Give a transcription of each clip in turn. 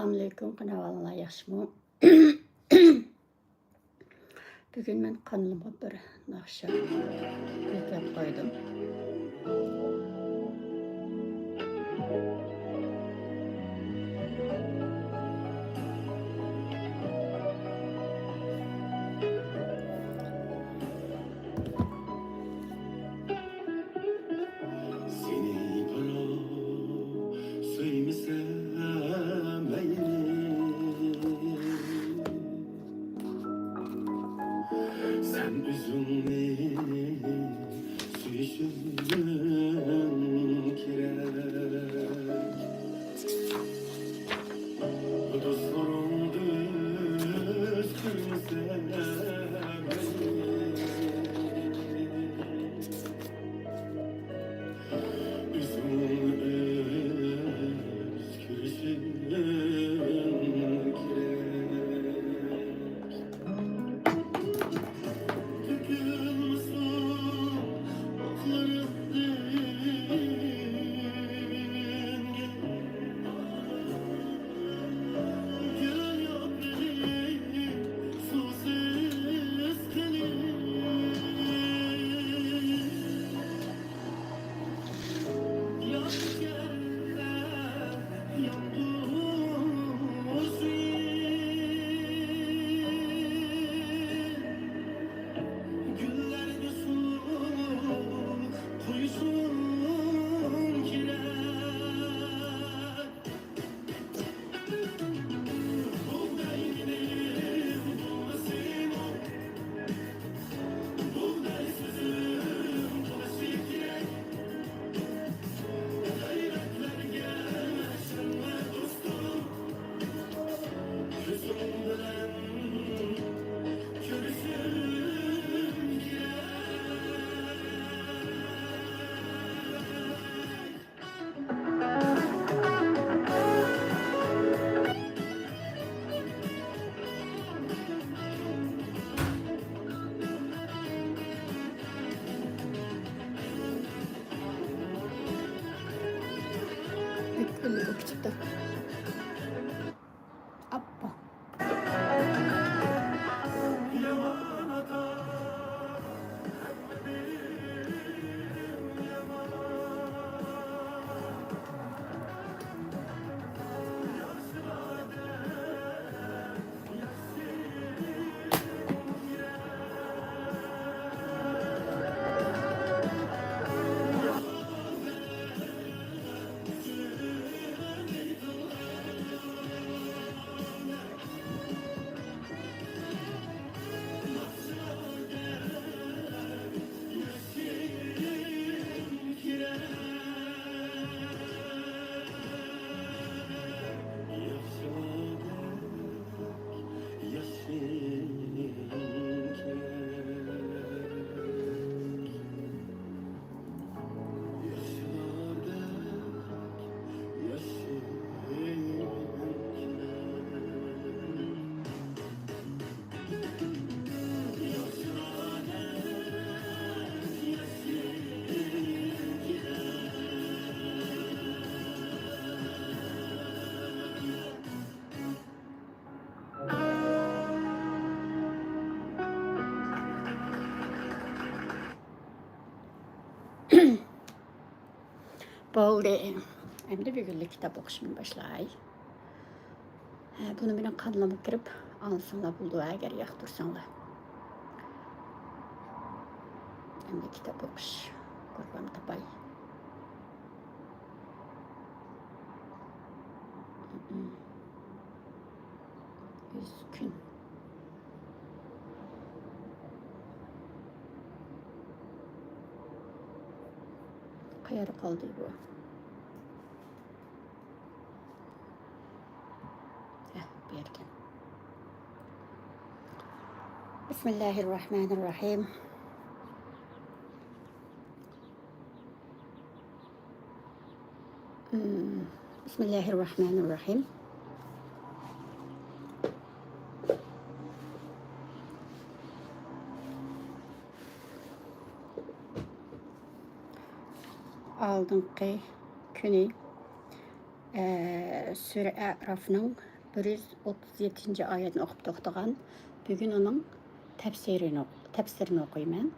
Assalamualaikum, kanalına yaxşımı. Bugün ben kanalıma bir nakşa yüklep koydum. Sen üzülme, suyuşun kirek. Bu dostlarım düz kırmızı Küçük çıktı. Appa. Boldu. Hem de bir günlük kitap okuşumunu başlay. Bunu benim kanalıma girip alsınlar buldu eğer yaktırsanlar. Hem de kitap okuş. Kurban tapay. Üzgün. Kayarı kaldı bu. Bir yerken. Bismillahirrahmanirrahim. Bismillahirrahmanirrahim. Aldınqı günü Sure A'raf'ın 137. ayetini oxup toxtagan. Bugün onun təfsirini oxuyman.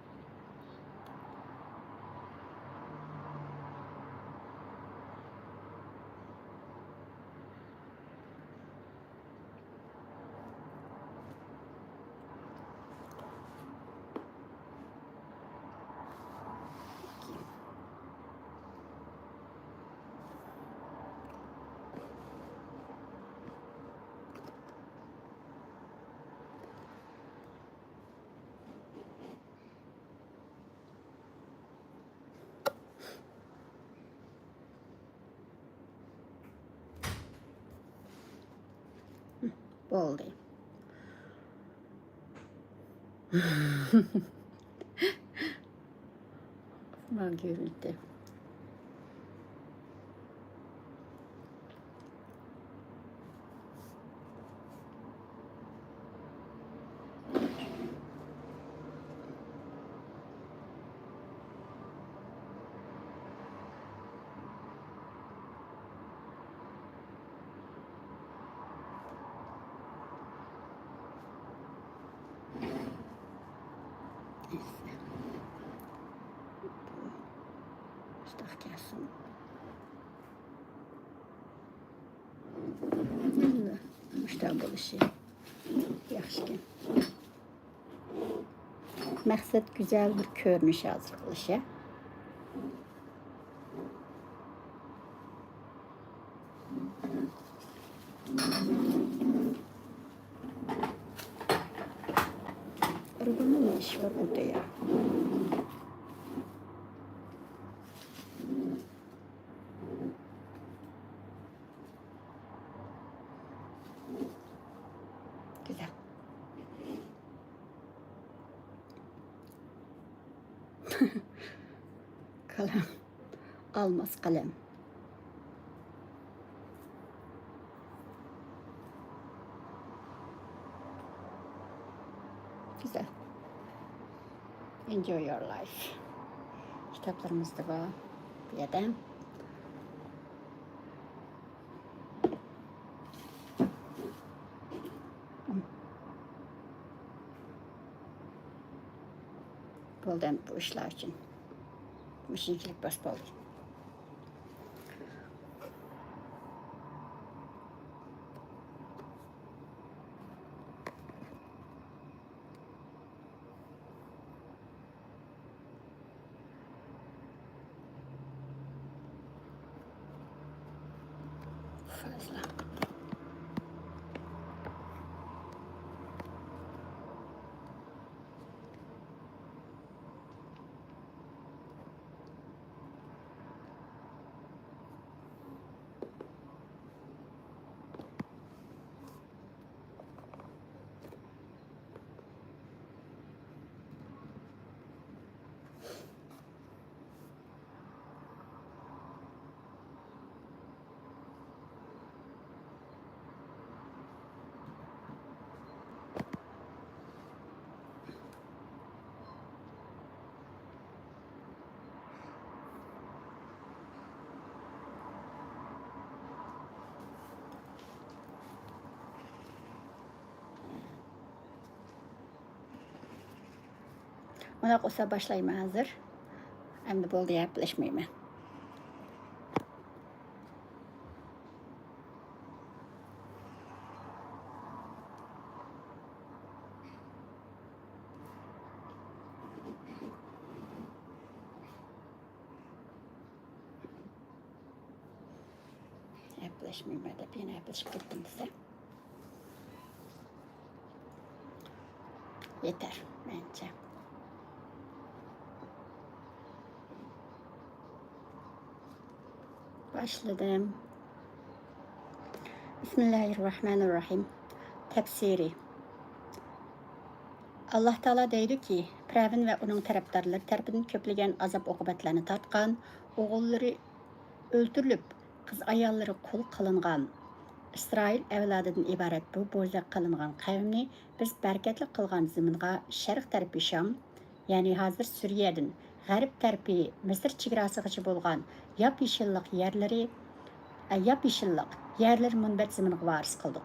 Oldu. Bak görüldü. Ustaq gəlsin. Müştəq buluşu. Yaxşı ki. Məqsəd güzel bir görünüş hazırlışı. Arabanın ne işi var burada ya? Güzel. Kalem. Almaz kalem. Güzel. Enjoy your life. Kitaplarımız da var. Bir yerden. Boldan bu işler için. Müşinkilik bas boldu. Fazla. Ona olsa başlayayım hazır. Hem de bol diye yaplaşmayayım. Yaplaşmayayım da bir yine yaplaşıp gittim size. Yeter bence. Başladım. Bismillahirrahmanirrahim. Tefsiri. Allah Teala deydi ki, Firavun ve onun taraftarları tarafından köplegen azap okubatlarını tartkan, oğulları öldürülüp, kız ayalları kul kılıngan, İsrail evladıdan ibaret bu bozak kılıngan kavimni biz bereketli kılgan zımınga şerq tarafı Şam, yani hazır Suriye'den, Garip tarafı Mısır çigrasıgıcı bolgan yap-yeşillik yerleri munbet zımınga varis kıldık.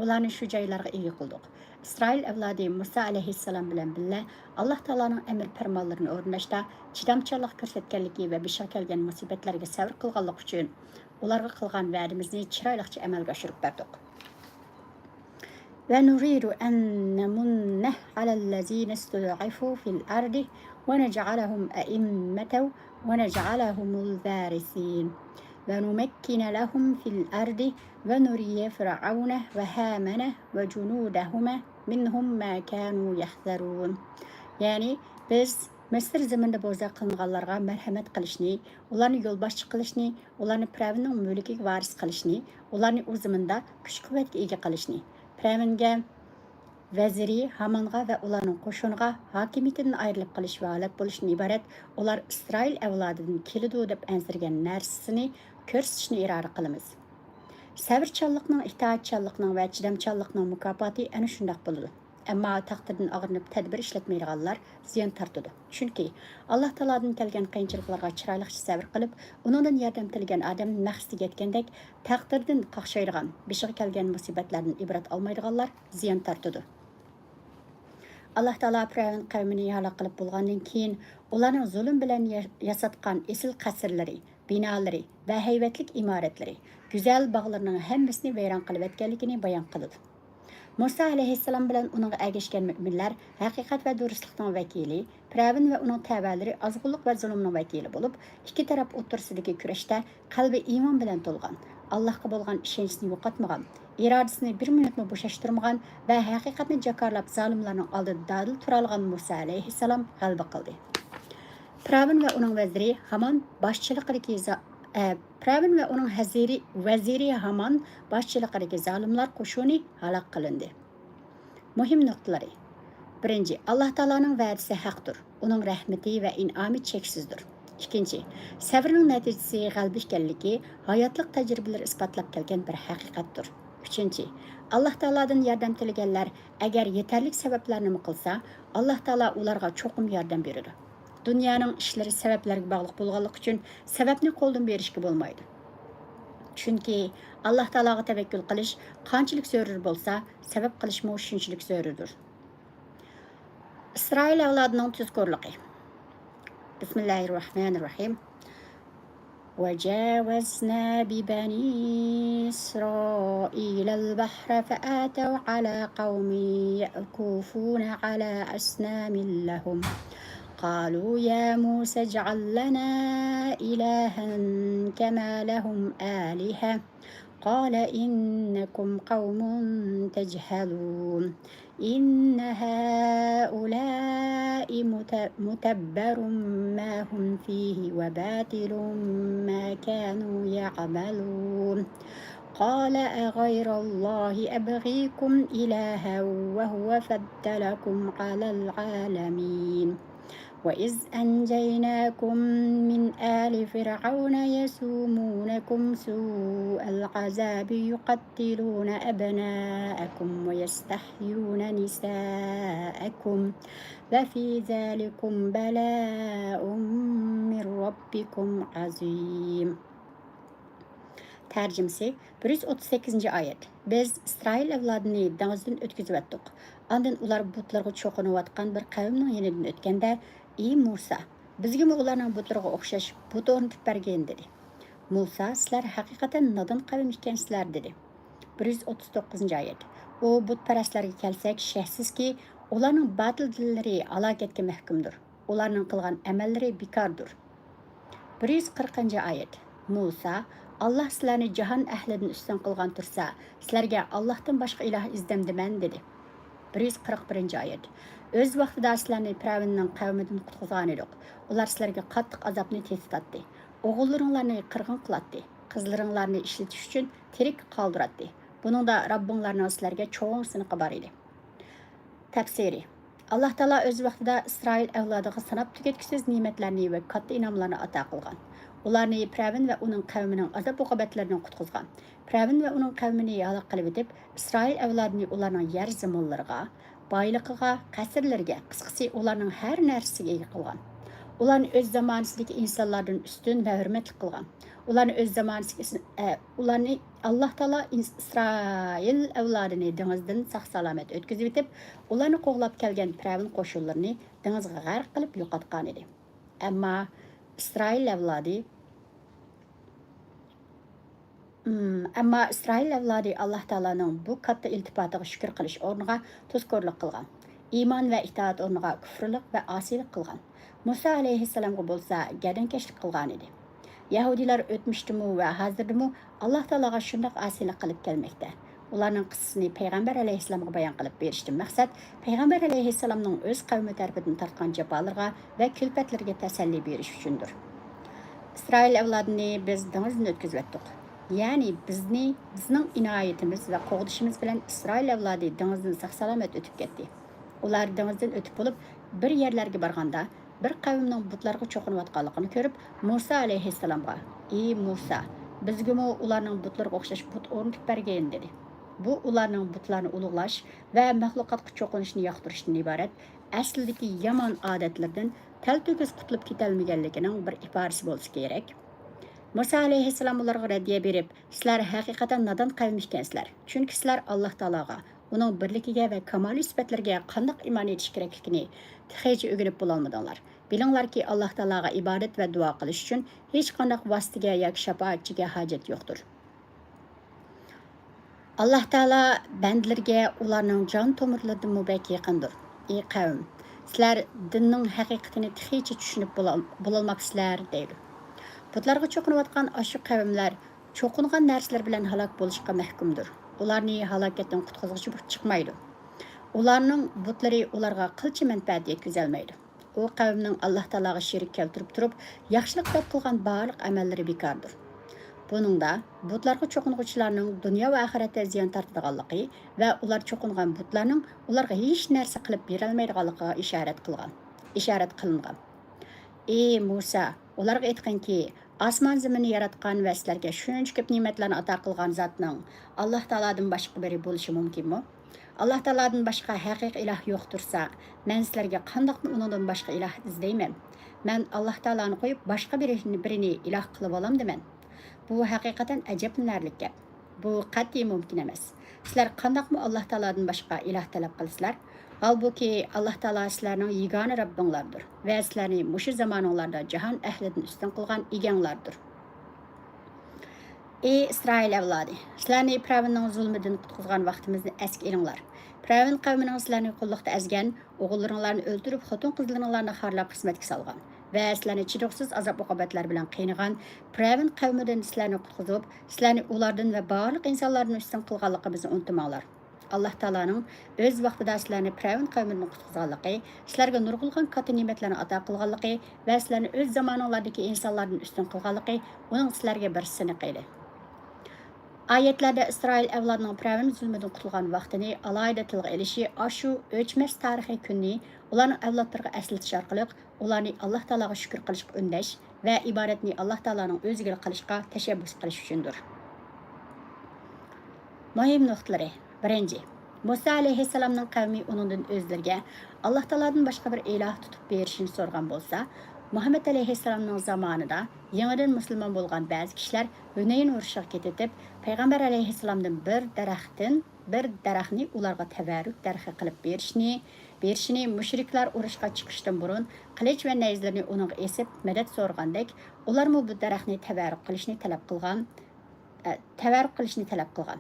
ularni shu joylarga ega qildik. İsrail avlodi Musa alayhissalom bilan birga Alloh taoloning amr farmonlarini o'rnashda chidamchanlik ko'rsatganligi va bisho kelgan musibatlarga sabr qilganlik uchun ularga qilgan va'damizni chiroylicha amalga oshirib berdik. ونريد أن نمن على الذين استضعفوا في الأرض ونجعلهم أئمة ونجعلهم الوارثين ونمكن لهم في الأرض ونري فرعون وهامان وجنودهما منهم ما كانوا يحذرون. Yani biz Mesir zeminde boza kılınğanlarga merhamet qilishni, ularni yo'lboshchi qilishni, ularni Firavnning mulkiga varis qilishni, ularni o zaminda kuch-quvvatga ega qilishni, Firavnga vaziri Hamonga va ularning qo'shiniga hokimiyatidan ayrilib qilish va halok bo'lishdan iborat ular İsrail avlodidan keladi deb ansirgan narsasini ko'rsatishni iroda qilamiz. Sabrchanlikning, itoatchanlikning va chidamchanlikning mukofoti ana shundoq bo'ladi. Ammo taqdirdan og'rinib tadbir ishlatmaydiganlar ziyon tortadi. Chunki Alloh taolodan kelgan qiyinchiliklarga chiroylicha sabr qilib, uningdan yordam tilgan odam maqsadiga yetgandek taqdirdan qaqshaydigan, beshiga kelgan musibatlardan ibrat olmaydiganlar ziyon tortadi. Alloh taolo Firavn qavmini halok qilib bo'lgandan keyin ularning zulm bilan yasatgan esil qasrlari, binolari va hayvatlik imoratlari, go'zal bog'larning hammasini vayron qilib etganligini bayon qildi. Musa alayhissalom bilan uning ergashgan mu'minlar haqiqat va durustlikning vakili, Firavn va uning tabalari azg'unlik va zulmning vakili bo'lib, ikki taraf o'rtasidagi kurashda qalbi iymon bilan to'lgan, Allohga bo'lgan ishonchini yo'qotmagan, irodasini bir minutmi bo'shashtirmagan va haqiqatni jakorlab zolimlarning oldida dadil tura olgan Musa alayhissalom g'alaba qildi. Firavn va uning vaziri Hamon boshchiligidagi Firavn va uning vaziri Hamon boshchiligidagi zolimlar qo'shini halok qilindi. Muhim nuqtalari. Birinchi, Alloh taoloning va'dasi haqdir. Uning rahmati va in'omi cheksizdir. Ikkinchi, sabrning natijasi g'alaba ekanligi hayotlik tajribalari isbotlab kelgan bir haqiqatdir. Uchinchi, Alloh taolodan yordam tilganlar agar yetarli sabablarni qilsa, Alloh taolo ularga cho'qim yordam beradi. Dünyanın işleri sebeplerine bağlı bulğanlık için sebepni qo'ldan berishga bo'lmaydi. Chunki Alloh taologa tavakkul qilish qanchalik zarur bo'lsa, sabab qilishmo shunchalik zarurdir. İsrail avlodining tuzkorligi. Bismillahirrahmanirrahim. وجاوزنا ببني إسرائيل البحر فآتوا على قوم يأكفون على أصنام لهم قالوا يا موسى اجعل لنا إلها كما لهم آلهة قال إنكم قوم تجهلون إن هؤلاء متبر ما هم فيه وباطل ما كانوا يعملون قال أغير الله أبغيكم إلها وهو فضلكم على العالمين وإذ أنجيناكم من آل فرعون يسومونكم سوء العذاب يقتلون أبناءكم ويستحيون نساءكم وفي ذلكم بلاء من ربكم عظيم. Tercümesi 138. ayet. Biz İsrail evladını denizden ötküzüp ettik. Andın ular butlarga çoğunuvatkan bir kavimning yenidan ötkende, "Ey Musa, bizga ularning butlarga o'xshash but o'rnatib bergin" dedi. Musa, sizlar haqiqatan nodon qavm ekansizlar dedi. 139. ayet. O butparastlarga kelsak, shaksizki, ularning batil dillari alokatga mahkumdir. Ularning qilgan amallari bekordir. 140. ayet. Musa, Allah sizlarni jahon ahlidan ustun qilgan tursa, sizlarga Allohdan boshqa iloh izdamdiman dedi. 141. ayet. Öz vaqtida sizlarni Firavnning qavmidan qutqizgan edik. Ular sizlarga qattiq azobni tetiklatdi. O'g'illaringlarni qirg'in qilatdi. Qizlaringlarni ishlatish uchun tirik qoldiratdi. Buningda Rabbinglarning sizlarga cho'ng siniqi bor edi. Tafsiri. Alloh taolo o'z vaqtida İsrail avlodiga sanab tugatkisiz ne'matlarni va katta inomlarni ato qilgan. Ularni Firavn va uning qavmining azob-uqubatlaridan qutqizgan. Firavn va uning qavmini halok qilib etib, İsrail avlodini ularning yer zamonlariga, boyligiga, qasrlariga, qisqasi ularning har narsasiga ega qilgan. ularni o'z zamonasidagi insonlardan ustun va hurmatli qilgan. Ularni o'z zamonasiga ularni Alloh taolo İsrail avlodini dengizdan saq salomat o'tkazib etib, ularni qo'g'lab kelgan Firavun qo'shinlarini dengizga g'arq qilib yo'qotgan edi. Ammo İsrail avlodi Alloh taoloning bu katta iltifotiga shukr qilish o'rniga tuzkorlik qilgan. İman va itoat o'rniga kufrlik va osiylik qilgan. Musa alayhissalomga bo'lsa gadankashlik qilgan edi. Yahudiler o'tmishdimi va hozirmi Alloh taologa shunday osiylik qilib kelmoqda. Ularning qissasini payg'ambar alayhissalomga bayon qilib berishdan maqsad payg'ambar alayhissalomning o'z qavmi tarafidan tortgan jafolarga va kulfatlarga tasalli berish uchundir. İsrail avlodini biz dengizdan o'tkazib o'tdik. Ya'ni bizning inoyatimiz va qo'g'dishimiz bilan İsrail avlodi dengizdan saq salomat o'tib ketdi. Ular dengizdan o'tib bo'lib bir yerlarga borganda bir qavmning butlarga cho'qinayotganligini ko'rib, Musa alayhissalomga: "Ey Musa, bizgimi ularning butlarga o'xshash but o'rnatib bergin" dedi. Bu ularning butlarni ulug'lash va maxluqotga cho'qinishni yoqtirishdan iborat, aslidagi yomon odatlardan talto'kis qutulib ketolmaganligining bir ifodasi bo'lsa kerak. Musa alayhissalom ularga raddiya berib, "Sizlar haqiqatan nodon qavm ekansizlar. Chunki sizlar Alloh taologa, uning birligiga va kamoliy sifatlariga qanday iymon etish kerakligini hech o'rganib bo'lolmadinglar. Bilinglarki, Alloh taologa ibodat va duo qilish uchun hech qanday vositaga yoki shafoatchiga hojat yo'qdir. Alloh taolo bandlarga ularning jon tomirlaridan mubak yaqindir. Ey qavm, sizlar dinning haqiqatini hech tushunib bo'lolmaksizlar" deydi. Butlarga cho'qinayotgan ashu qavmlar cho'qingan narsalar bilan halok bo'lishga mahkumdir. Ularni halokatdan qutqizuvchi chiqmaydi. Ularning butlari ularga qilcha manfaat yetkazolmaydi. O qavmning Alloh taologa sherik keltirib turib, yaxshilik deb qilgan barliq amallari bekordir. Buningda butlarga cho'qing'uvchilarning dunyo va oxiratda ziyon tortadiganligi va ular cho'qingan butlarning ularga hech narsa qilib bera olmaydiganligiga ishorat qilingan. Ey Musa, ularga aytqinki, osmon zaminni yaratgan va sizlarga shuncha ko'p ne'matlarni ato qilgan zotning Alloh taolodan boshqa biri bo'lishi mumkinmi? Alloh taolodan boshqa haqiqiy iloh yo'q tursa, men sizlarga qandoqmi undan boshqa iloh izlayman? Men Alloh taoloni qo'yib boshqa birini iloh qilib olamdiman. Bu haqiqatan ajablanarli gap. Bu qat'iy mumkin emas. Sizlar qandoqmi Alloh taolodan boshqa iloh talab qilsizlar? Halbuki Alloh taolo sizlarning yagona Rabbinglardir va sizlarni mushu zamoninglarda jahon ahlidan ustun qilgan eganglardir. Ey İsrail avlodi, sizlarni Firavunning zulmidan qutqizgan vaqtimizni esga olinglar. Firavun qavmining sizlarni qo'lliqda azgan, o'g'illaringlarni o'ldirib, xotin-qizlaringlarni xorlab qismatga solgan va sizlarni chiroqsiz azob-uqubatlar bilan qiynagan Firavun qavmidan sizlarni qutqizib, sizlarni ulardan va barliq insonlardan ustun qilganligimizni unutmanglar. Alloh taoloning o'z vaqtida sizlarni Firavun qavmidan qutqizganligi, sizlarga nurg'ulg'an katta ne'matlarni ato qilganligi va sizlarni o'z zamoninglardagi insonlardan ustun qilganligi uning sizlarga bir siniq edi. Ayetlarda İsrail avlodining Firavun zulmidan qutulgan vaqtini alohida tilga elishi ashu o'chmas tarixiy kunni ularning avlodlariga eslatish orqali ularni Alloh taologa shukr qilishga undash va ibodatni Alloh taoloning o'ziga qilishga tashabbus qilish uchundir. Muhim nuqtalari. 1. Musa alayhissalomning qavmi uningdan o'zlariga Alloh taolodan boshqa bir iloh tutib berishini so'ragan bo'lsa, Muhammed alayhissalomning zamonida yangidan musulmon bo'lgan ba'zi kishilar Hunayn urushiga ketib, payg'ambar alayhissalomdan bir daraxtni ularga tabarruk darxi qilib berishini mushriklar urushga chiqishdan burun qilich va nayzlarni uning esib madad so'ragandek, ularmi bu daraxtni tabarruk qilishni talab qilgan.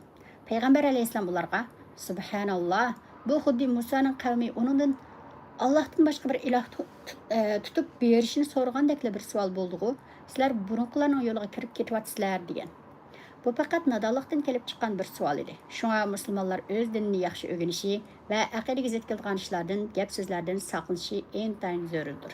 Payg'ambar alayhissalom ularga: "Subhanalloh, bu xuddi Musoning qavmi uningdan Allohdan boshqa bir iloh tutib berishini so'ragandekli bir savol bo'ldi-ku. Sizlar burunqilarning yo'liga kirib ketyapsizlar" degan. Bu faqat nodonlikdan kelib chiqqan bir savol edi. Shunga musulmonlar o'z dinini yaxshi o'rganishi va aqidaga zid kelgan ishlardan, gap so'zlardan saqlanishi intayin zarurdir.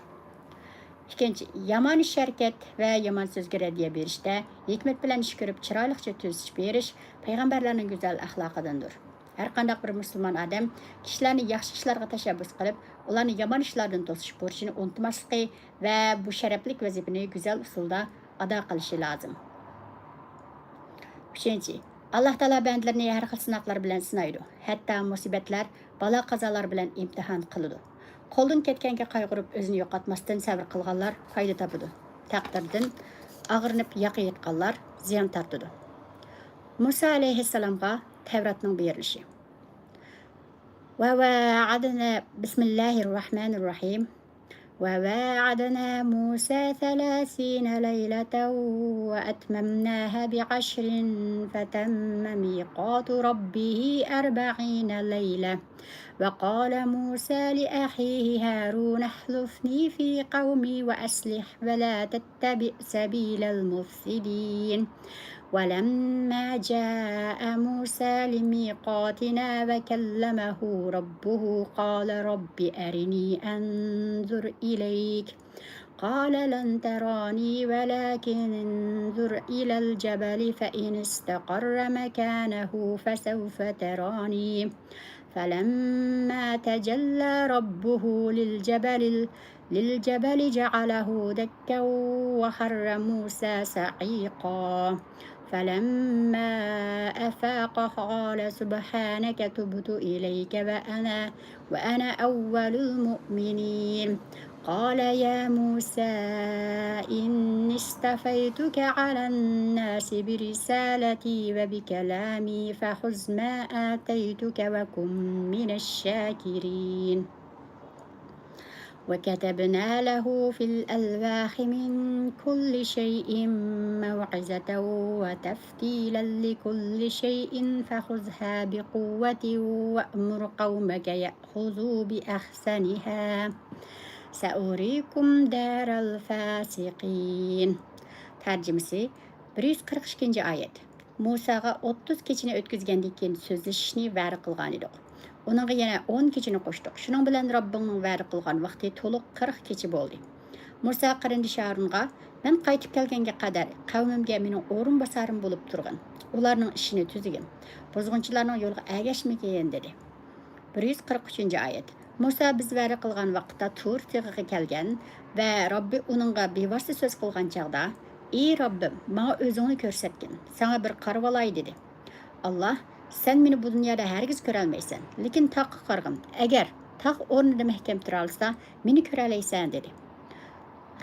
2. Yomon ish harakat va yomon so'zga raddiya berishda hikmat bilan ish ko'rib chiroyliqcha to'sish berish payg'ambarlarning go'zal axloqidandir. Har qanday bir musulmon odam kishilarni yaxshi ishlarga tashabbus qilib, ularni yomon ishlardan to'sish burchini unutmasligi va bu sharafli vazifani go'zal usulda ado qilishi lozim. 3. Alloh taolo bandlarni har xil sinoqlar bilan sinaydi. Hatto musibatlar, balo qazolar bilan imtihon qiladi. Qo'ldan ketganga qayg'urib o'zini yo'qotmasdan sabr qilganlar foyda topadi. Taqdirdan og'rinib yaqa yetganlar ziyon tortadi. Musa alayhissalomga Tavratning berilishi. وواعدنا بسم الله الرحمن الرحيم وواعدنا موسى 30 ليلة وأتممناها ب10 فتم ميقات ربه 40 ليلة وقال موسى لأخيه هارون اخلفني في قومي وأصلح ولا تتبع سبيل المفسدين ولما جاء موسى لميقاتنا وكلمه ربه قال رب أرني أنظر إليك قال لن تراني ولكن انظر إلى الجبل فإن استقر مكانه فسوف تراني فلما تجلى ربه للجبل جعله دكا وخر موسى صعيقا فلما أفاق قال سبحانك تبت إليك وأنا أول المؤمنين قال يا موسى إني اصطفيتك على الناس برسالتي وبكلامي فخذ ما آتيتك وكن من الشاكرين وكتبنا له في الألواح من كل شيء موعظة وتفصيلا لكل شيء فخذها بقوة وأمر قومك يأخذوا بأحسنها سأريكم دار الفاسقين. Tarjimasi 142 oyat. Musaga 30 kechini o'tkazgandan keyin so'zlashishni va'da qilgan edik. Onunğa yana 10 kechini qo'shdik. Shuning bilan Robbingning va'da qilgan vaqti to'liq 40 kecha bo'ldi. Musa qarindosh Harunga men qaytib kelganga qadar qavmimga mening o'rin bosarim bo'lib turgan. Ularning ishini tuzigin. Buzg'unchilarning yo'liga ergashmagan dedi. 143-oyat. Musa biz va'da qilgan vaqtda Tur tig'iga kelgan va Robbi uningga bevosita so'z qilgan chaqda, "Ey Robbim, menga o'zingni ko'rsatgin. Sana bir qarab olay" dedi. Allah sen meni bu dunyoda hargiz ko'rolmaysan, lekin taqqa qarg'in. Agar taq o'rnida mahkam tura olsa, meni ko'ralaysan dedi.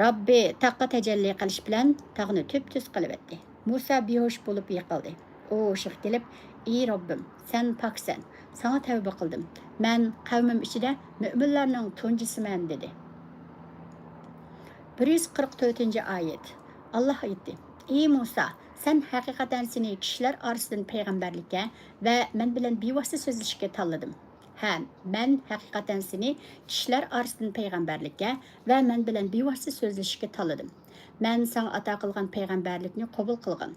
Robbi taqqa tajalli qilish bilan taqni tub-tuz qilib etdi. Musa behush bo'lib yiqildi. U shiq kelib, "Ey Robbim, sen poksan. Sana tavba qildim. Men qavmim ichida mu'minlarning tunjisiman" dedi. 144-oyat. Allah aytdi: "Ey Musa, sen haqiqatan seni kişiler arasından peygamberlikке ve men bilen bevosita so'zlashga tanladim. Ha, men haqiqatan seni kişiler arasından peygamberlikке ve men bilen bevosita so'zlashga tanladim. Men sana ata qilgan peygamberlikni qabul qilgan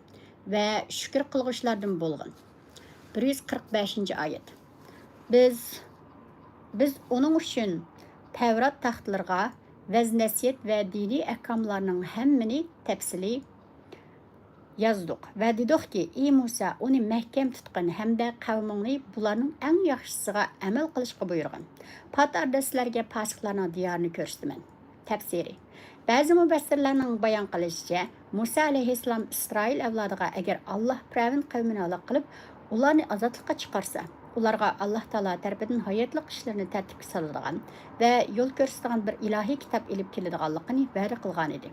ve shukr qilg'uchilardan bo'lgan." 145-oyat. Biz onun uchun Tavrat taxtlarga vaz-nasiyat ve dini ahkamlarning hammani tafsili yazdık ve dedik ki, "Ey Musa, onu mahkam tutqin hamda qavmingni bularning eng yaxshisiga amal qilishga buyurgan. Patar sizlarga fasiqlarning diyorini ko'rsataman." Tafsiri. Ba'zi mufassirlarning bayon qilishicha, Musa alayhissalom İsrail avlodiga agar Alloh pravin qavmini aloq qilib, ularni azodlikqa chiqarsa, ularga Alloh taolo tarafidan hayotlik ishlarni tartibga soladigan va yo'l ko'rsatadigan bir ilohiy kitob elib keladiganligini va'da qilgan edi.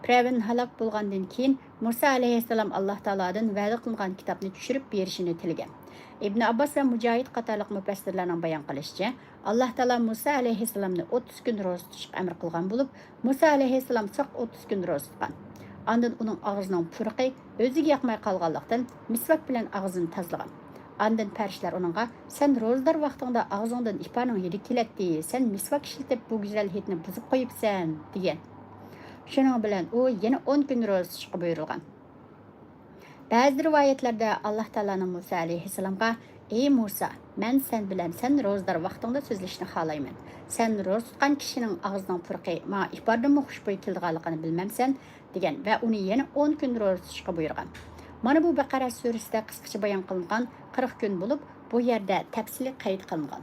Pravin halok bo'lgandan keyin Musa alayhissalom Alloh taolodan va'da qilgan kitobni tushirib berishini tilgan. Ibn Abbas va Mujohid qatorliq mufassirlarning bayon qilishicha, Alloh taolo Musa alayhissalomni 30 kun ro'za tutishga amr qilgan bo'lib, Musa alayhissalom soq 30 kun ro'za tutgan. Ondan uning og'zining purqi o'ziga yoqmay qolganlikdan misvak bilan og'zini tozalagan. Ondan farishtalar uningga, "Sen ro'zador vaqtingda og'zingdan ipaning hidi keladi. Sen misvak ishlatib bu go'zal hidni buzib qo'yibsan" degan. Shuning bilan u yana 10 kun ro'za tutishga buyurilgan. Ba'zi rivoyatlarda Alloh taolaning Musa alayhissalomga, "Ey Musa, men sen bilan sen ro'zador vaqtingda so'zlashni xohlayman. Sen ro'za tutgan kishining og'zining purqi ma ibardan xushbo'y kelganligini bilmamsan" degan va uni yana 10 kun ro'za tutishga buyurgan. Mana bu Baqara surasida qisqacha bayon qilingan 40 kun bo'lib, bu yerda tafsili qayd qilingan.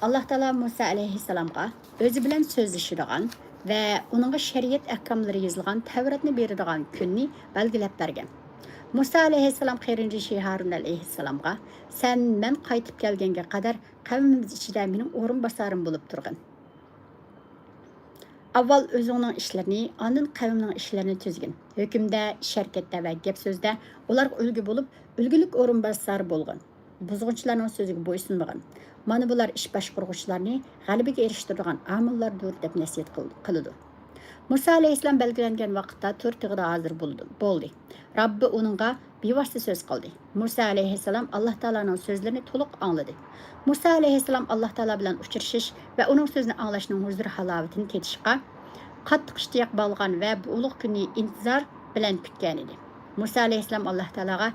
Alloh taolo Musa alayhissalomga o'zi bilan so'zlashadigan ve onunğa şeriat ahkamları yazılgan Tevratni beradigan kunni belgilab bergan. Musa alayhissalom qarindoshi Harun alayhissalomga, "Sen men qaytib kelganga qadar qavmimiz ichida mening o'rinbosarim bo'lib turgin. Avval o'zingning ishlarini, ondan qavmning ishlarini tuzgin. Hukmda, ish-harakatda va gap so'zda ularga ulgu bo'lib, ulgulik o'rinbosari bo'lgin. Buzg'unchilarning so'ziga bo'ysunmagin. Mana bular ish boshqaruvchilarni g'alabaga erishtiradigan omillardir deb nasihat qiladi. Musa alayhissalom belgilangan vaqtda to'rtig'ida hozir bo'ldi. Rabbi uningga bevosita so'z qildi. Musa alayhissalom Alloh taolaning so'zlarini to'liq angladi. Musa alayhissalom Alloh taolo bilan uchrashish va uning so'zini anglashning huzur halovatini tetishga qattiq ishtiyoq bo'lgan va bu ulug' kunni intizor bilan kutgan edi. Musa alayhissalom Alloh taologa: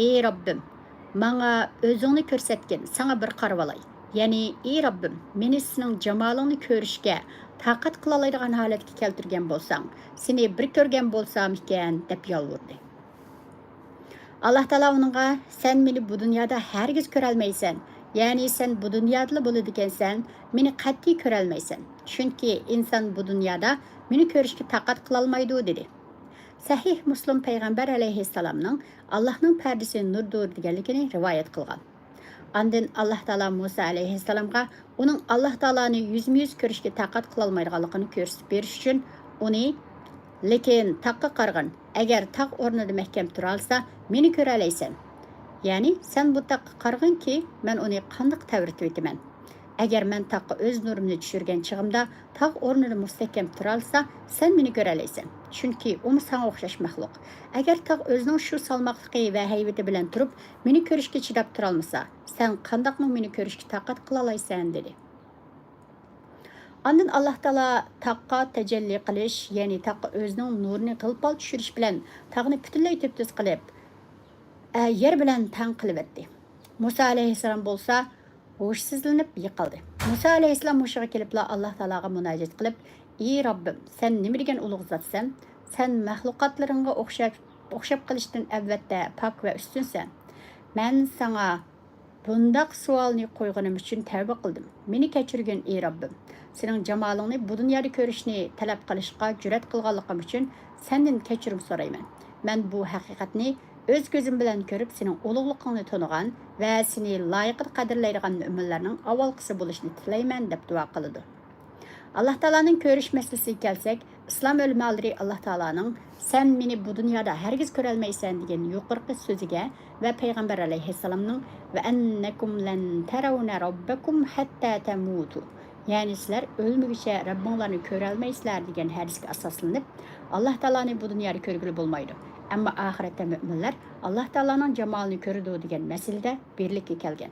"Ey Rabbim, menga o'zingni ko'rsatgin, sana bir qarab olay. Ya'ni, ey Rabbim, meni sening jamolingni ko'rishga taqat qila oladigan holatga keltirgan bo'lsang, seni bir ko'rgan bo'lsam ekan" deb yolvurdi. Alloh taolo uningga: "Sen meni bu dunyoda hargiz ko'rolmaysan. Ya'ni sen bu dunyoda bo'ladi ekansan, meni qat'iy ko'rolmaysan. Chunki inson bu dunyoda meni ko'rishga taqat qila olmaydi" dedi. Sahih Muslim payg'ambar alayhissalomning Allohning pardasi nurdir deganligini rivoyat qilgan. Ondan Alloh taolo Musa alayhissalomga uning Alloh taoloni yuzma-yuz ko'rishga taqat qila olmaydiganligini ko'rsatib berish uchun uni: "Lekin taqqa qarg'in, agar taq o'rnida mahkam tura olsa, meni ko'ra olaysan. Ya'ni sen bu taqqa qarg'inki, men uni qandoq tavritib etaman. Agar men taqqa o'z nurimni tushirgan chig'imda taq o'rnida mustahkam tura olsa, sen meni ko'ra olaysan. Chunki u senga o'xshash maxluq. Agar taq o'zining shu salmoqligi va haybati bilan turib, meni ko'rishga chidab tura olmasa, sen qandoqmi meni ko'rishga taqat qila olaysan" dedi. Ondan Alloh taolo taqqa tajalli qilish, ya'ni taqqa o'zining nurini qilpal tushirish bilan taqni butunlay tep-tuz qilib, yer bilan tang qilib etdi. Musa alayhissalom bo'lsa hushsizlanib yiqildi. Musa alayhissalom hushiga kelibla Alloh taologa munojat qilib: "Ey Rabbim, sen nima degan ulug' zotsan? Sen mahluqotlaringga o'xshab qilishdan albatta pok va ustunsan. Men sana bundaq savolni qo'yganim uchun tavba qildim. Meni kechirgin ey Rabbim. Sening jamolingni bu dunyoda ko'rishni talab qilishga jur'at qilganligim uchun sendan kechirim so'rayman. Men bu haqiqatni o'z ko'zim bilan ko'rib, sening ulug'ligingni tonigan va seni loyiqida qadrlaydigan mu'minlarning avvalgisi bo'lishni tilayman" deb duo qildi. Alloh taolaning ko'rish masalasiga kelsak, islom ulamolari Alloh taolaning "Sen meni bu dunyoda hargiz ko'rolmaysan" degan yuqorqi so'ziga va payg'ambar alayhissalomning "Va annakum lan tarawna robbakum hatta tamutu", ya'ni sizlar o'lmaguncha Rabbinglarni ko'ra olmaysizlar degan hadisga asoslanib, Alloh taoloni bu dunyoda ko'rgili bo'lmaydi. Ammo oxiratda mu'minlar Alloh taolaning jamolini ko'radi degan masalada birlikka kelgan.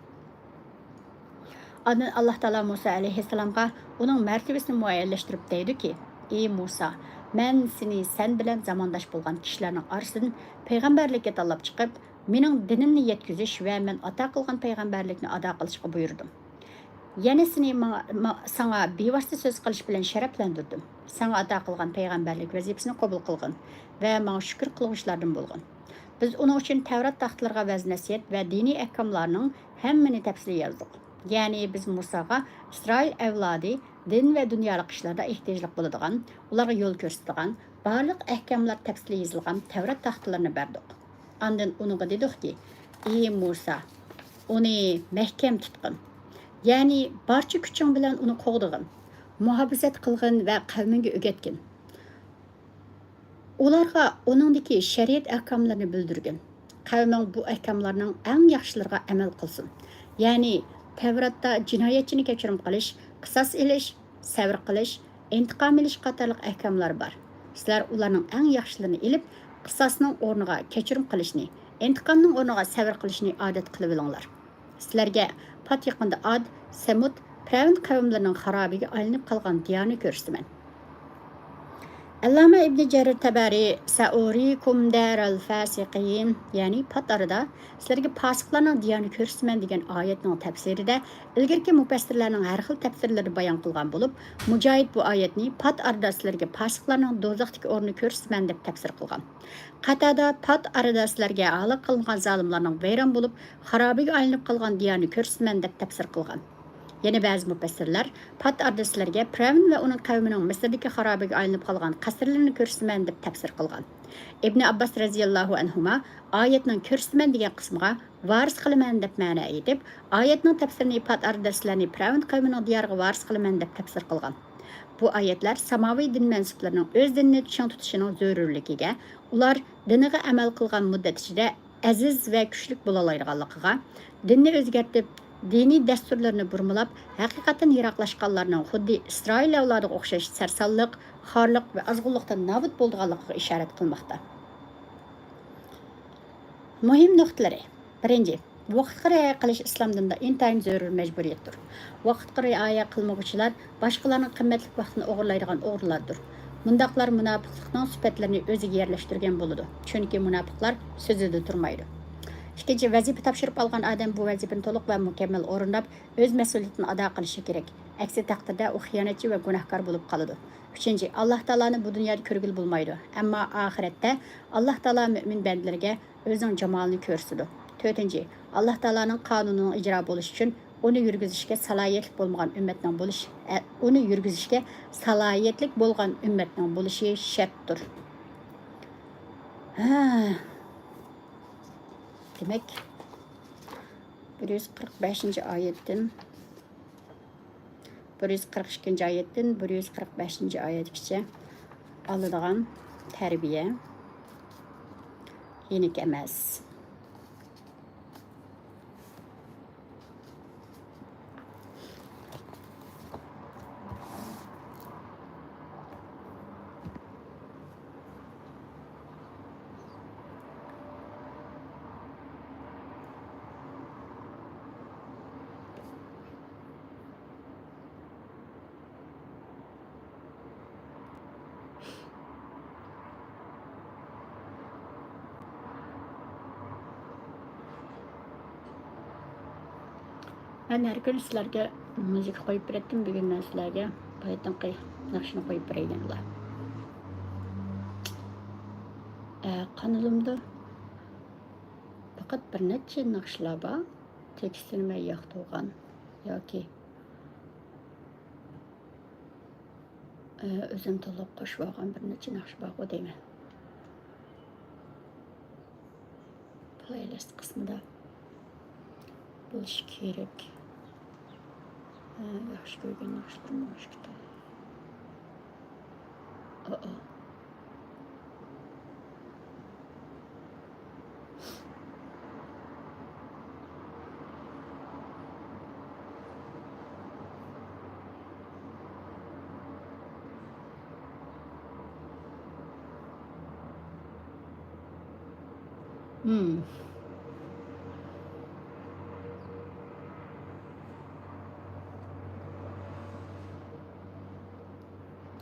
Ondan Alloh taolo Musa alayhissalomga uning martabasini muayyanlashtirib deydi-ki: "Ey Musa, men seni sen bilan zamondosh bo'lgan kishilarning orasidan payg'ambarlikka tanlab chiqib, mening dinimni yetkazish va men ato qilgan payg'ambarlikni ado qilishga buyurdim. Yana seni sana bevosita so'z qilish bilan sharaflantirdim. Sana ato qilgan payg'ambarlik vazifasini qabul qilgin va menga shukr qiluvchilardan bo'lgin. Biz uning uchun Tavrat taxtlarga vaz-nasihat va diniy ahkomlarning hammani tafsili yozdik. Ya'ni biz Musaga İsrail avlodi din va dunyolik ishlarda ehtiyojli bo'ladigan, ularga yo'l ko'rsatadigan barliq ahkomlar tafsili yozilgan Tavrat taxtlarini berdik. Ondan unga dedikki: "Ey Musa, uni mahkam tutqin. Ya'ni barcha kuching bilan uni qo'g'digin, muhofazat qilgin va qavminga o'rgatgin. Ularga uningdagi shariat ahkomlarini bildirgin. Qavming bu ahkomlarning eng yaxshilariga amal qilsin. Ya'ni Tavratda jinoyatchini kechirim qilish, qisos ilish, sabr qilish, intiqom ilish qatorliq ahkomlar bor. Sizlar ularning eng yaxshilarini ilib, qisosning o'rniga kechirim qilishni, intiqomning o'rniga sabr qilishni odat qilib olinglar. Sizlarga pat yaqinda Ad, Samud, Pravin qavmlarining xarobiga aylanib qolgan diyarni ko'rsataman." Allama ibn Jarir Tabari "Saurikum daral fasiqin", ya'ni pat arada sizlarga fasiqlarning diyarni ko'rsataman degan oyatning tafsirida ilgirki mufassirlarning har xil tafsirlari bayon qilgan bo'lib, Mujohid bu oyatni pat arada sizlarga fasiqlarning do'zaxdagi o'rnini ko'rsataman deb tafsir qilgan. Qatada pat arada sizlarga halok qilingan zolimlarning vayron bo'lib, xarobiga aylanib qolgan diyarni ko'rsataman deb tafsir qilgan. Yana ba'zi mufassirlar pat arada sizlarga Pravin va uning qavmining Misrdagi xarobiga aylanib qolgan qasrlarini ko'rsataman deb tafsir qilgan. Ibn Abbas radhiyallohu anhuma oyatning ko'rsataman degan qismiga varis qilaman deb ma'no etib, oyatning tafsirini Patar darslarni Pravin qavmining diyoriga varis qilaman deb tafsir qilgan. Bu ayetler samaviy din mensuplarının öz dinini çiң tutuşunun zörürlükiga, ular diniga amal qilgan muddat ichida aziz ve kuchlik bo'laoladiganligiga, dinni o'zgartib, diniy dasturlarni burmilab, haqiqatan yiroqlashganlarning xuddi İsrail avlodiga o'xshash sarsonlik, xorliq va azg'unlikdan nobud bo'lganligiga ishorat qilmoqda. Muhim nuqtalari. Birinchi, vaqtga rioya qilish islom dinida intayin zarur majburiyatdir. Vaqtga rioya qilmovchilar boshqalarning qimmatli vaqtini o'g'irlaydigan o'g'rilardir. Mundaqlar munofiqlikning sifatlarini o'ziga yerlashtirgan bo'ladi. Chunki munofiqlar so'zida turmaydi. İkinci, vazifa topshirib olgan odam bu vazifani to'liq va mukammal o'rinlab, o'z mas'uliyatini ado qilishi kerak. Aksi taqdirda u xiyonatchi va gunohkor bo'lib qoladi. Uchinchi, Alloh taoloni bu dunyoda ko'rgil bo'lmaydi. Ammo oxiratda Alloh taolo mo'min bandalarga o'zining jamolini ko'rsatadi. To'rtinchi, Alloh taoloning qonunining ijro bo'lishi uchun uni yurgizishga salohiyatli bo'lmagan ummatning bo'lishi shartdir. Demek 145. ayetten 142. ayetten 145. ayetgacha alınadigan terbiye yenik emas. Ben her gün sizlerge müzik koyup ürettim. Bir günden sizlerge bayatın nakşını koyup üretkenler. Kanalımda fakat bir neçe nakşılar var. Tekstilime yaxtılgan yoki özüm tolab qo'shib olgan bir necha naqsh bor o deyman. Playlist qismida bo'lishi kerak. Yaxshi ko'rgan naqshlarni o'qish kerak.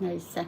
Neyse.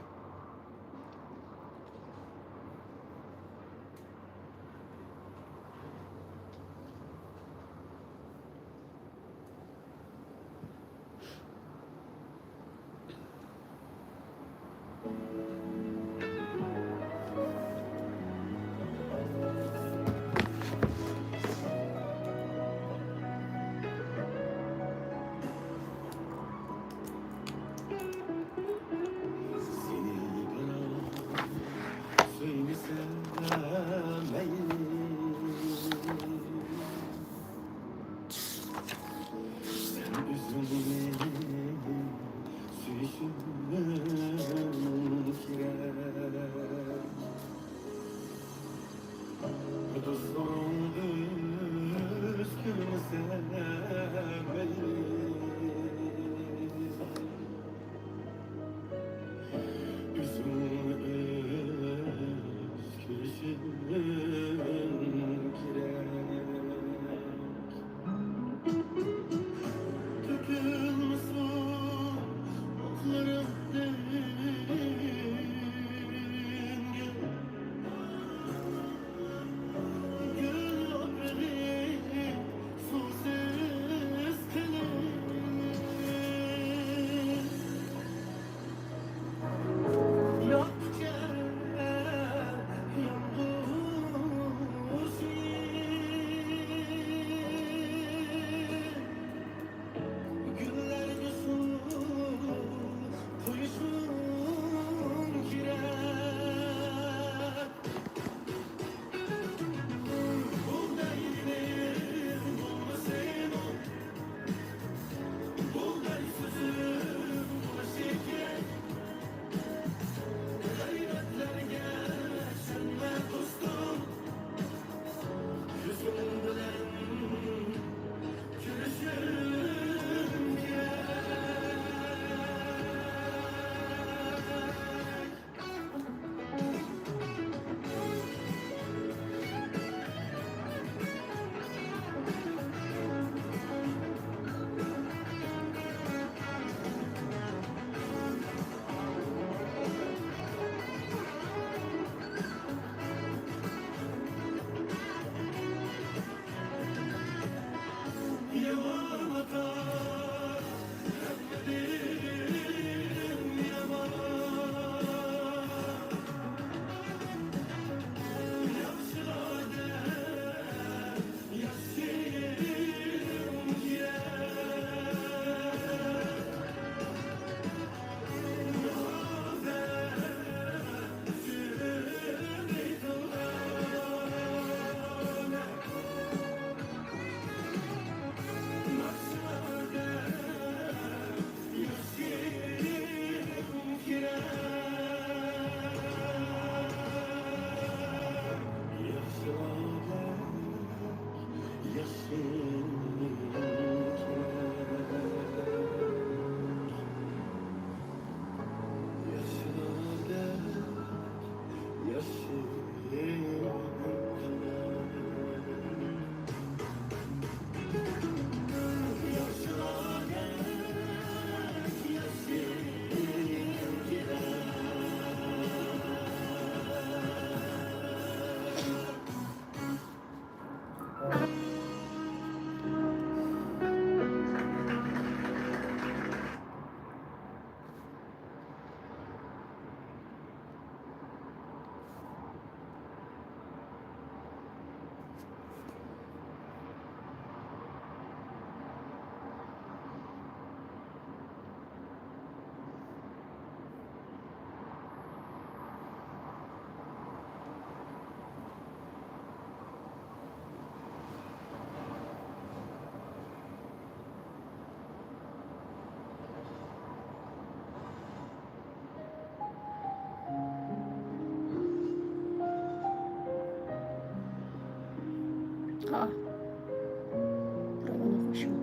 Aa, dur onu oxumuşum.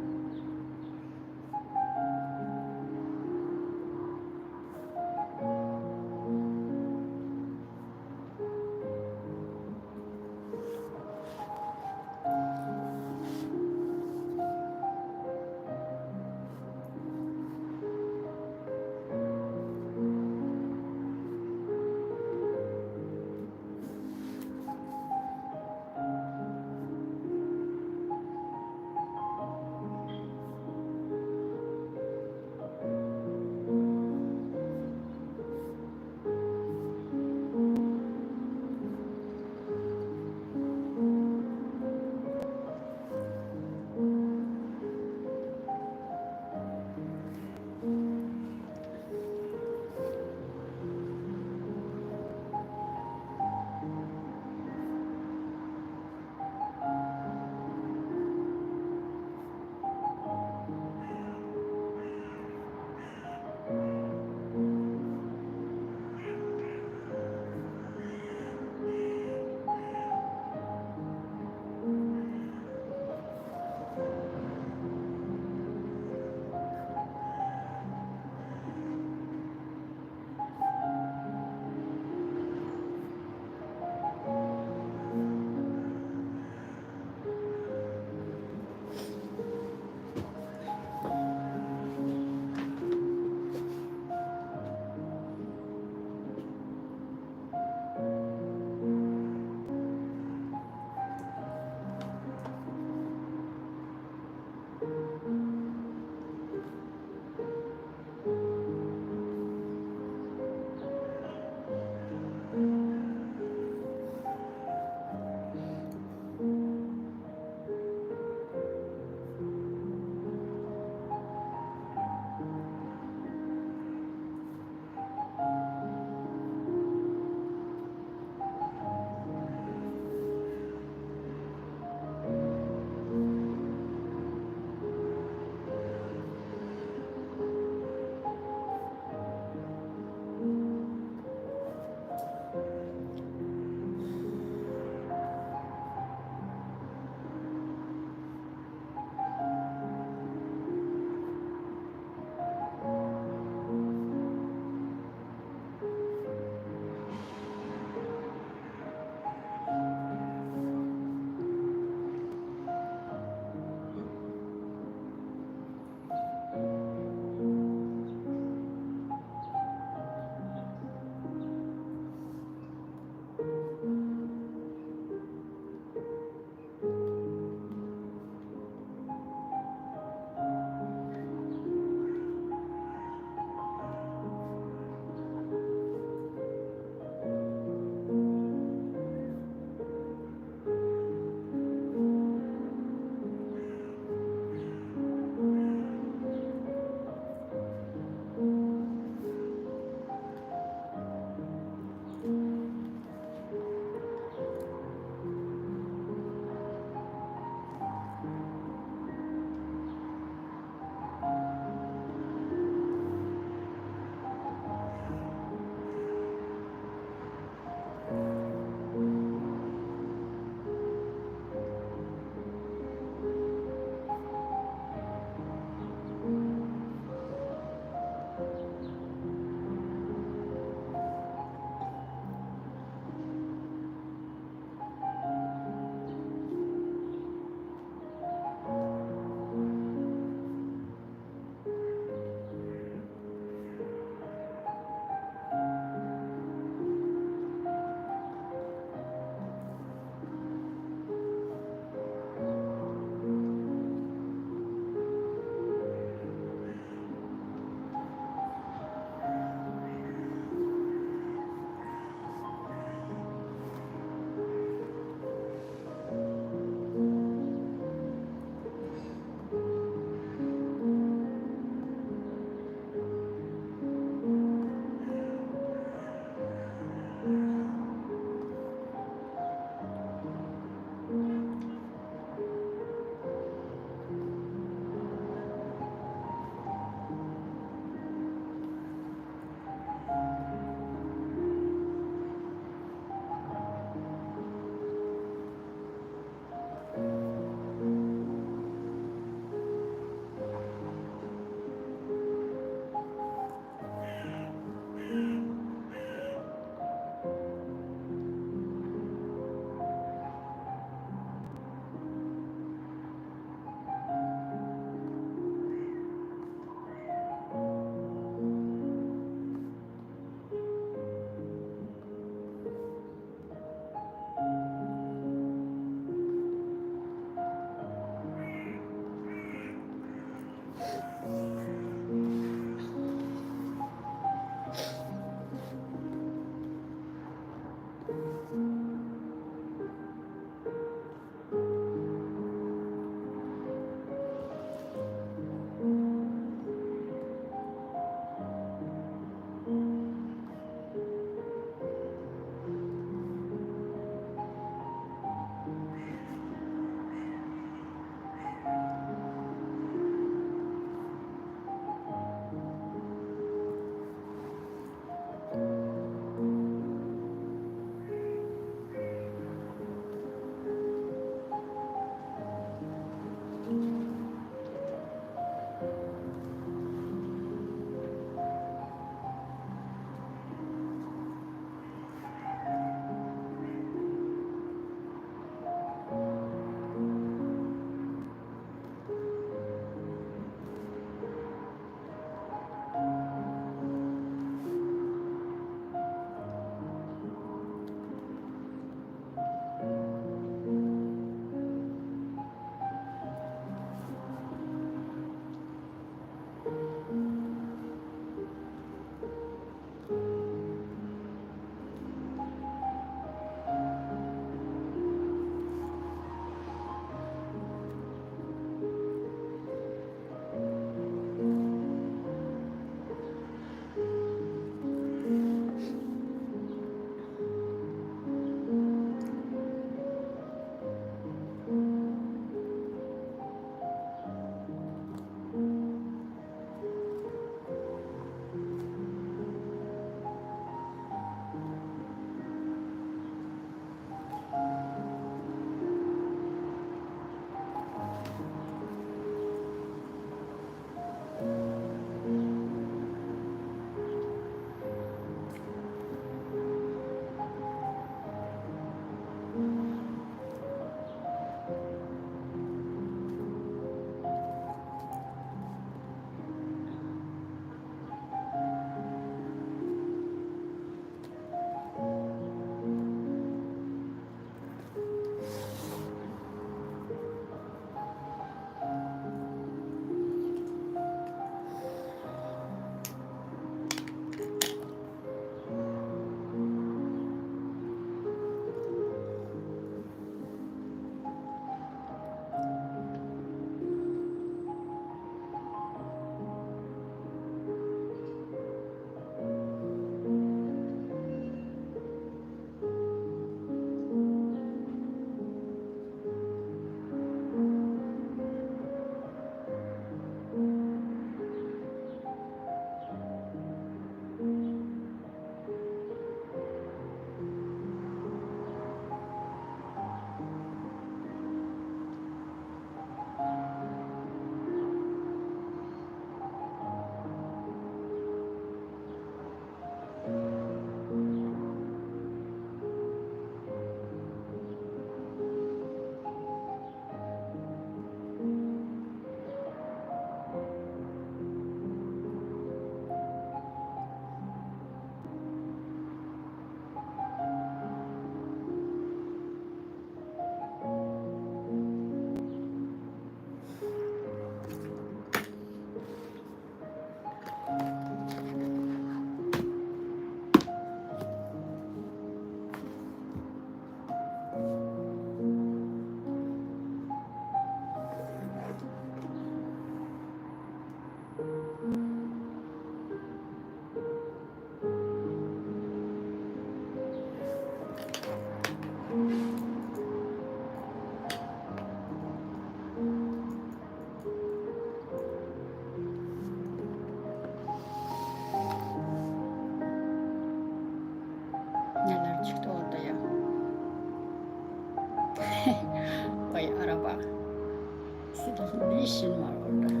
Senin ne işin var orada?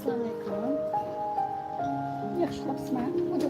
Assalamualaikum. Yaxshilabsizmi? Bugun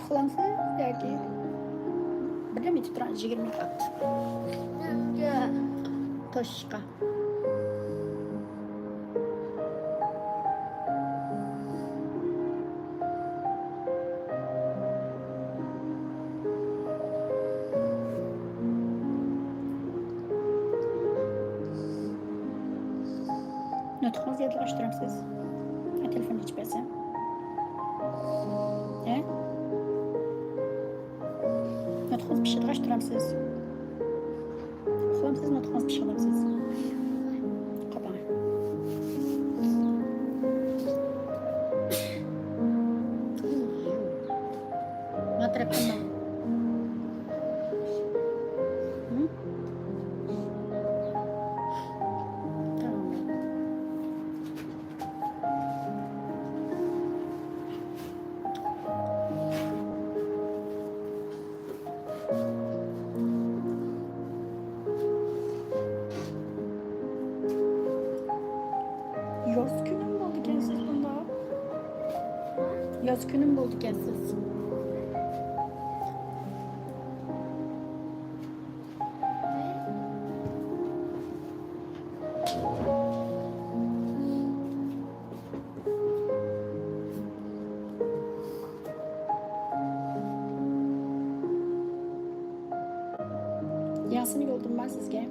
uxlamsız yoki birdan yetib turamiz 20 kat. Toshqa. Nutqingizni yodlashtiramsiz? Telefonni ichib bersam. Nutqingizni pishirlashtiramsiz? Uxlamsiz, nutqingizni pishirlamsiz? Qopang. Matrapman. Yoz günüm mü oldu gençsiz bunda? Yoz günüm mü oldu gençsiz? Yansını yoldum ben sizge.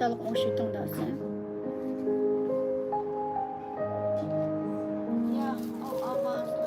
Qandaq o'xshatding da sen? Ya, o ovozli.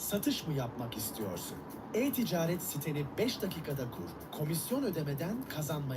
Satış mı yapmak istiyorsun? E-ticaret siteni 5 dakikada kur. Komisyon ödemeden kazanma.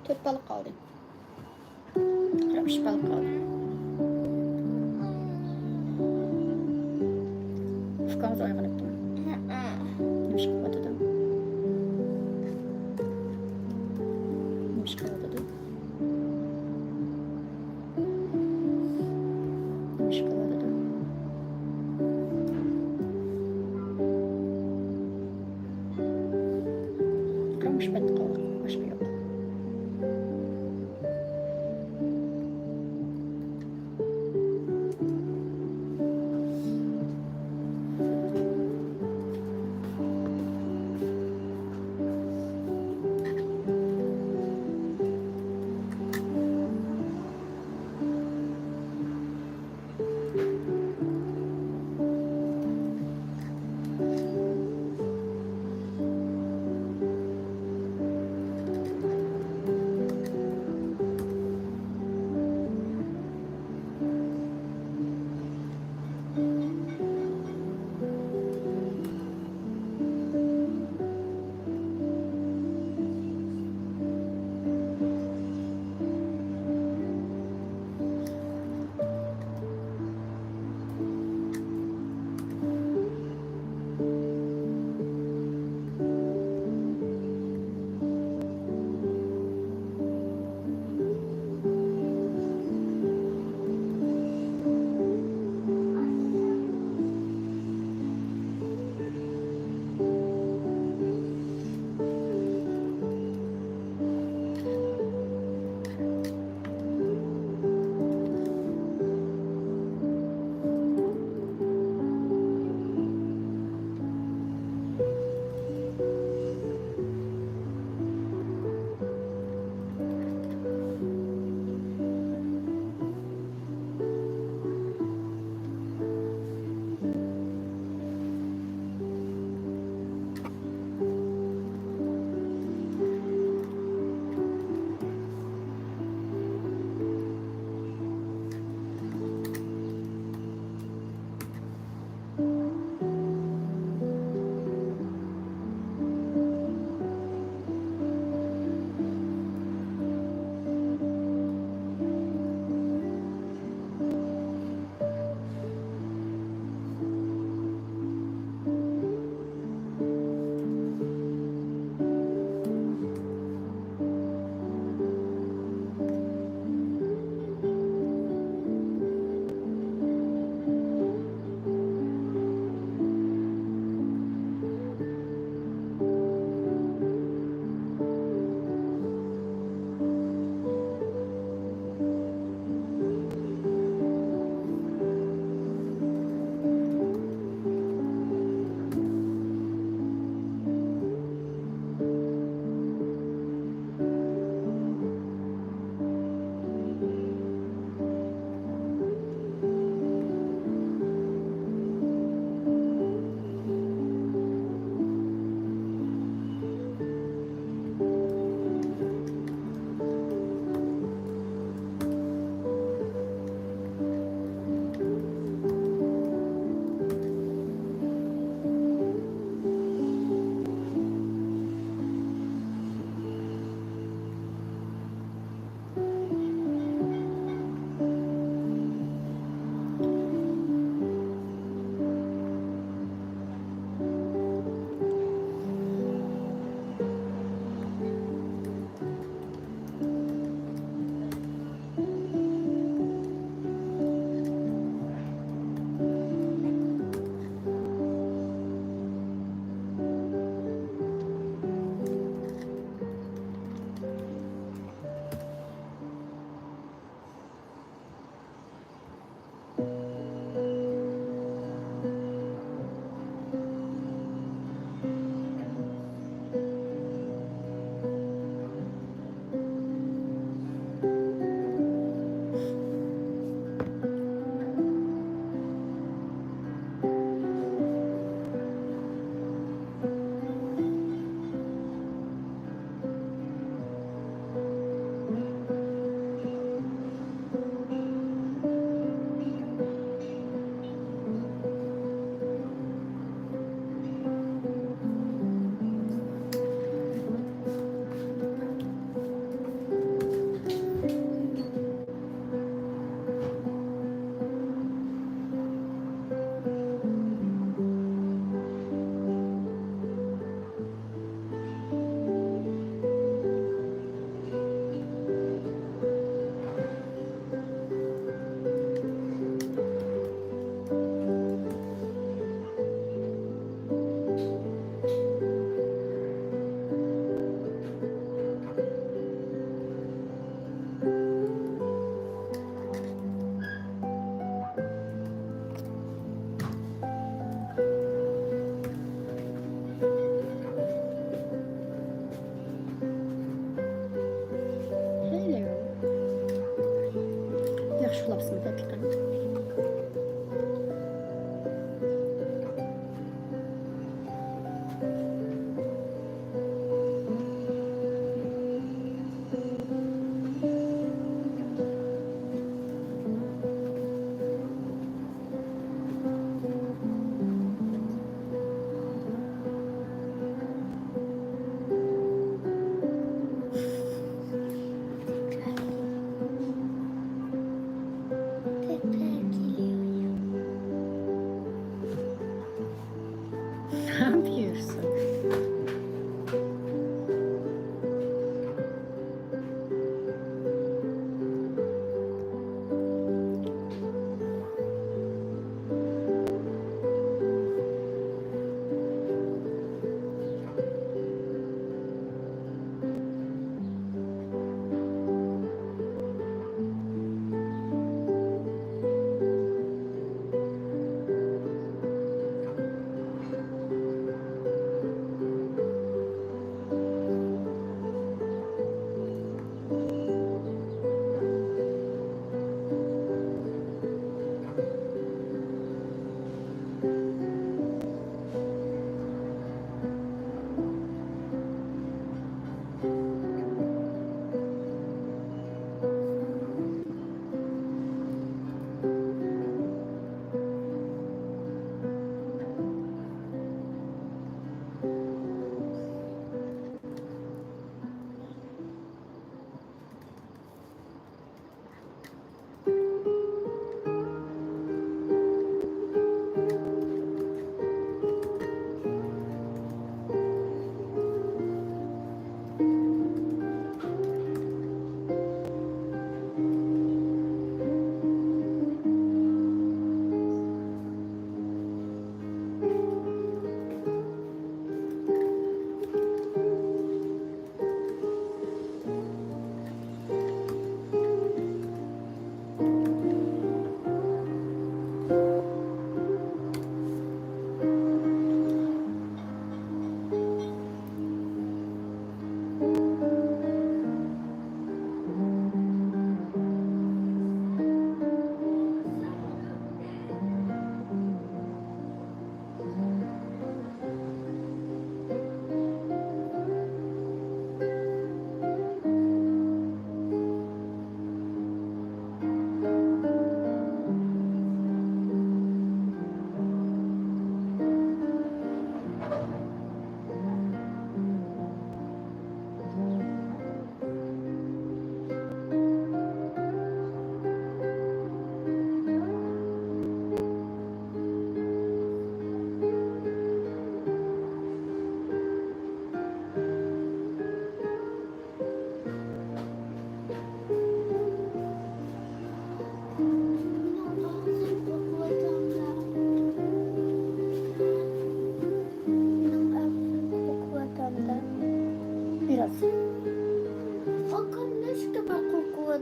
4 balık kaldı. 3 balık kaldı. Ufkamız ayğanıptı. Nimiş kıvatıdı. Nimiş kıvatıdı. Nimiş kıvatıdı. Kamış ben kaldı. Başka yok.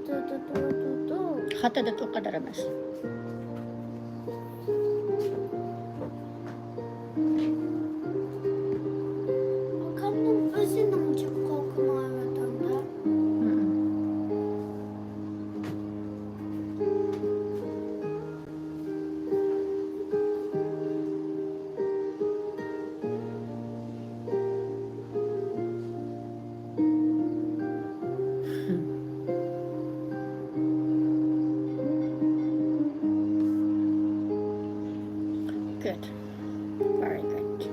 Xat edet o kadar emas. Bakanın özünün çok korkma aradığında. Good. Very good.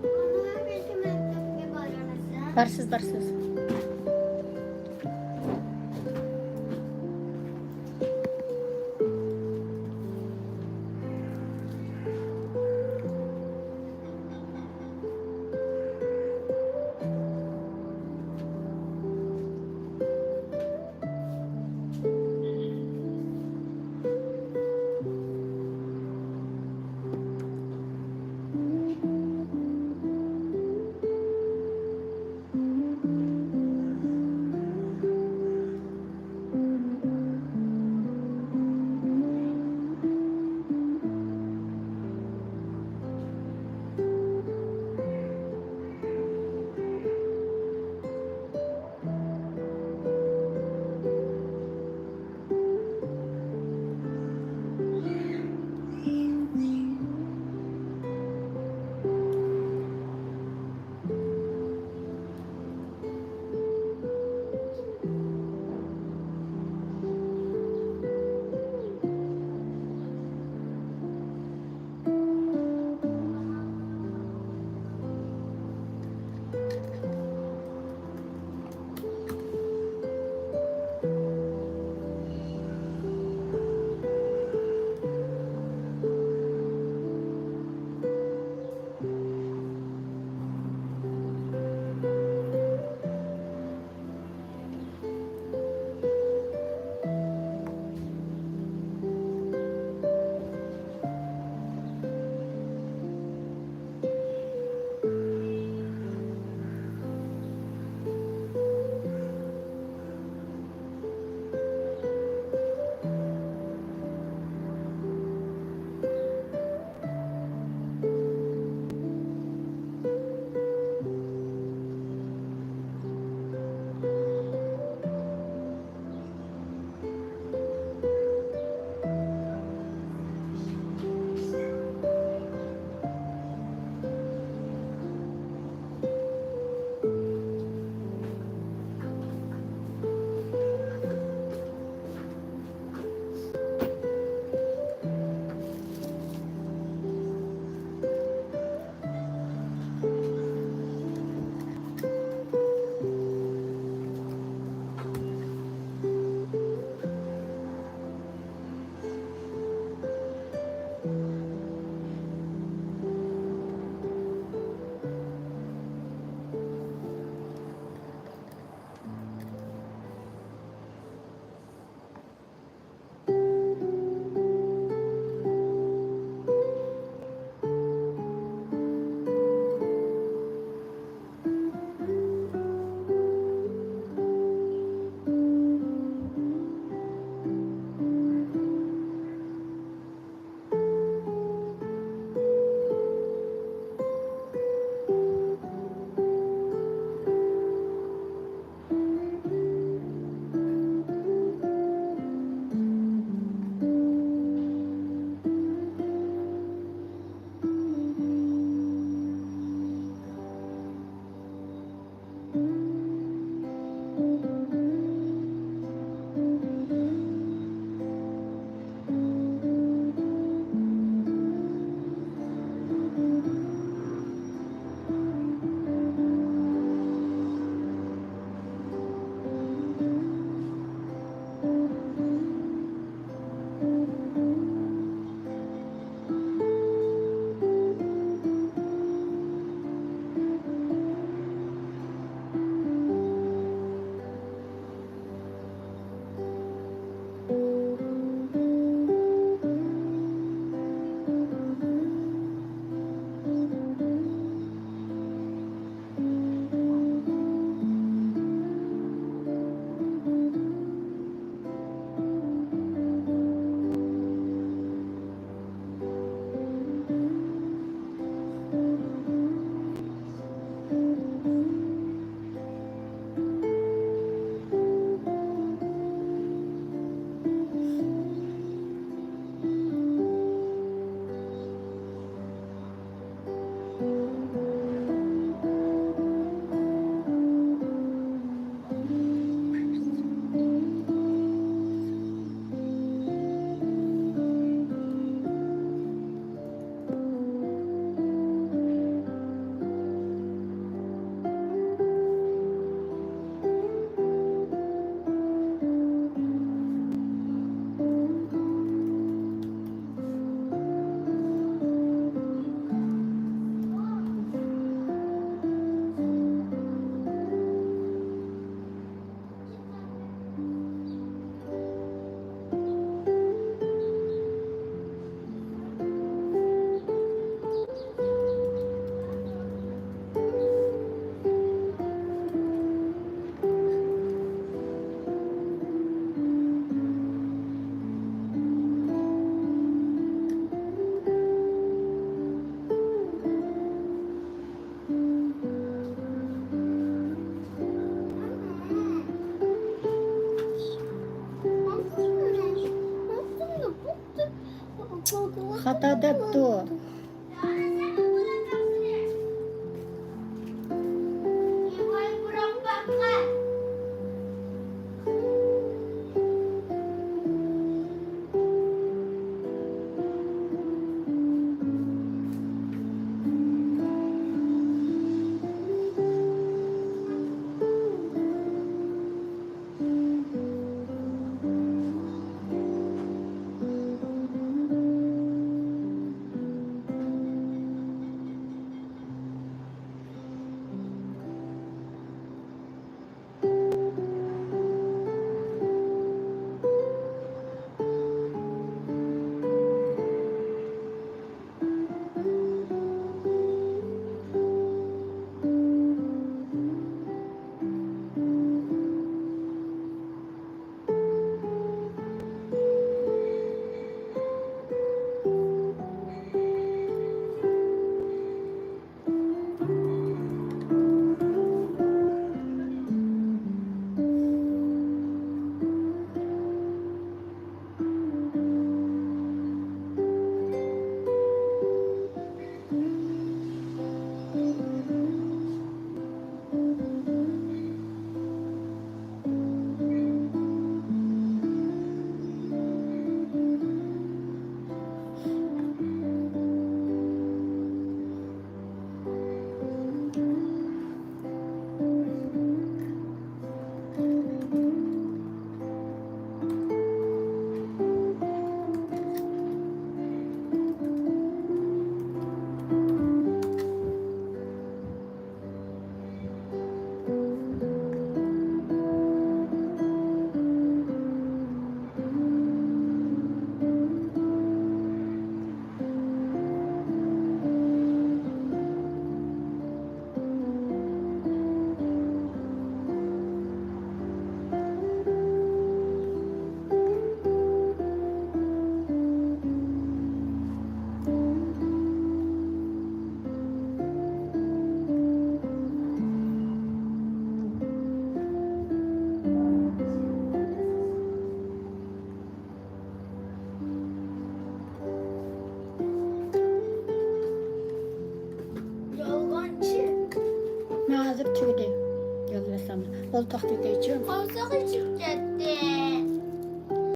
Onlar bizim mektepte baranızı. Barsız barsız. Xata deptu. Hazır tüydü. Yol versem. Ol tahtı geçiyorum. Olsa küçük gitti.